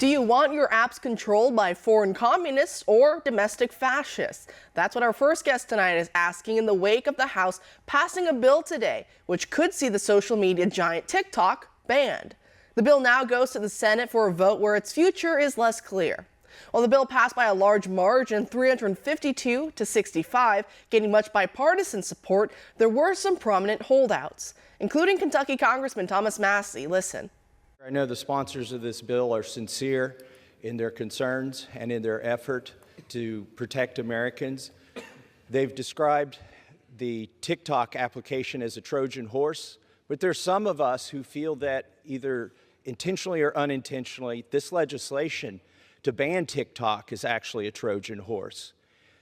Do you want your apps controlled by foreign communists or domestic fascists? That's what our first guest tonight is asking in the wake of the House passing a bill today, which could see the social media giant TikTok banned. The bill now goes to the Senate for a vote where its future is less clear. While the bill passed by a large margin, 352 to 65, getting much bipartisan support, there were some prominent holdouts, including Kentucky Congressman Thomas Massie. Listen. I know the sponsors of this bill are sincere in their concerns and in their effort to protect Americans. They've described the TikTok application as a Trojan horse, but there's some of us who feel that either intentionally or unintentionally, this legislation to ban TikTok is actually a Trojan horse.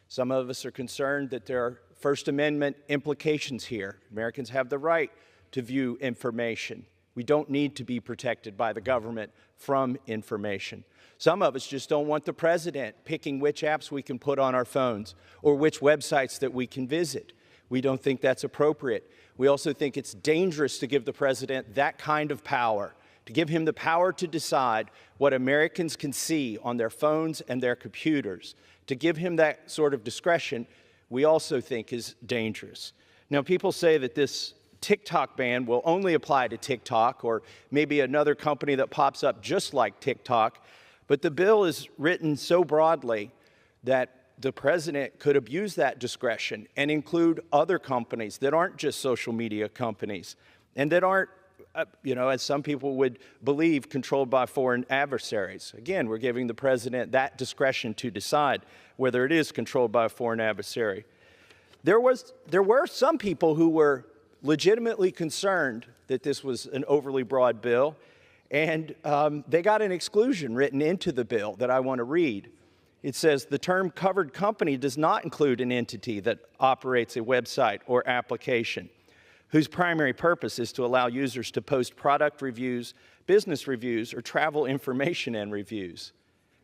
Some of us are concerned that there are First Amendment implications here. Americans have the right to view information. We don't need to be protected by the government from information. Some of us just don't want the president picking which apps we can put on our phones or which websites that we can visit. We don't think that's appropriate. We also think it's dangerous to give the president that kind of power, to give him the power to decide what Americans can see on their phones and their computers. To give him that sort of discretion, we also think is dangerous. Now, people say that this TikTok ban will only apply to TikTok or maybe another company that pops up just like TikTok, but the bill is written so broadly that the president could abuse that discretion and include other companies that aren't just social media companies and that aren't, as some people would believe, controlled by foreign adversaries. Again, we're giving the president that discretion to decide whether it is controlled by a foreign adversary. There were some people who were legitimately concerned that this was an overly broad bill, and they got an exclusion written into the bill that I want to read. It says, the term covered company does not include an entity that operates a website or application whose primary purpose is to allow users to post product reviews, business reviews, or travel information and reviews.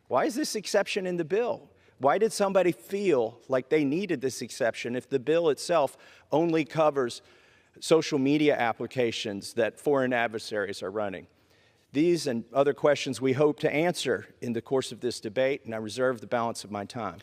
Why is this exception in the bill? Why did somebody feel like they needed this exception if the bill itself only covers social media applications that foreign adversaries are running? These and other questions we hope to answer in the course of this debate, and I reserve the balance of my time.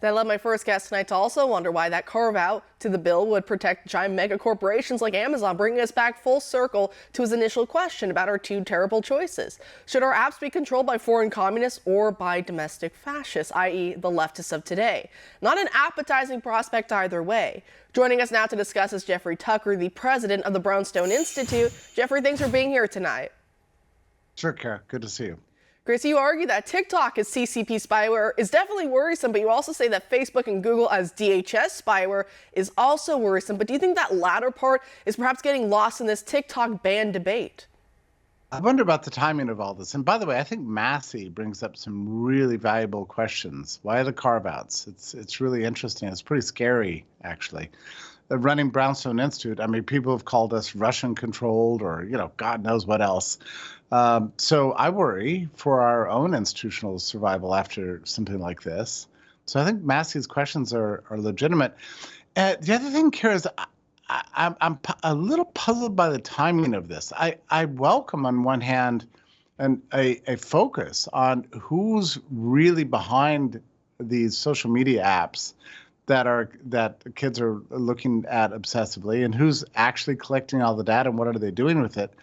That led my first guest tonight to also wonder why that carve-out to the bill would protect giant mega corporations like Amazon, bringing us back full circle to his initial question about our two terrible choices. Should our apps be controlled by foreign communists or by domestic fascists, i.e. the leftists of today? Not an appetizing prospect either way. Joining us now to discuss is Jeffrey Tucker, the president of the Brownstone Institute. Jeffrey, thanks for being here tonight. Sure, Kara. Good to see you. Grace, you argue that TikTok as CCP spyware is definitely worrisome, but you also say that Facebook and Google as DHS spyware is also worrisome. But do you think that latter part is perhaps getting lost in this TikTok ban debate? I wonder about the timing of all this. And by the way, I think Massie brings up some really valuable questions. Why the carve-outs? It's really interesting. It's pretty scary, actually. Running Brownstone Institute, I mean, people have called us Russian-controlled or, God knows what else. So I worry for our own institutional survival after something like this. So I think Massie's questions are legitimate. The other thing, Kara, is I'm a little puzzled by the timing of this. I welcome, on one hand, a focus on who's really behind these social media apps that kids are looking at obsessively, and who's actually collecting all the data and what are they doing with it.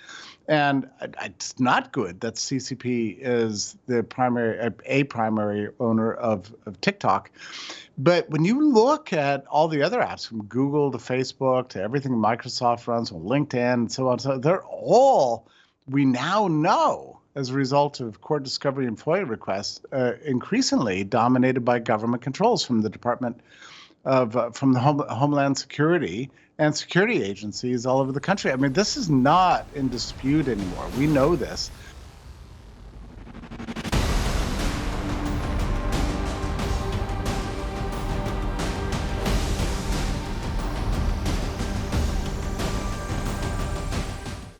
And it's not good that CCP is a primary owner of TikTok. But when you look at all the other apps, from Google to Facebook to everything Microsoft runs, on LinkedIn and so on, so they're all, we now know, as a result of court discovery and FOIA requests, increasingly dominated by government controls from the Department of, from the Homeland Security and security agencies all over the country. I mean, this is not in dispute anymore. We know this.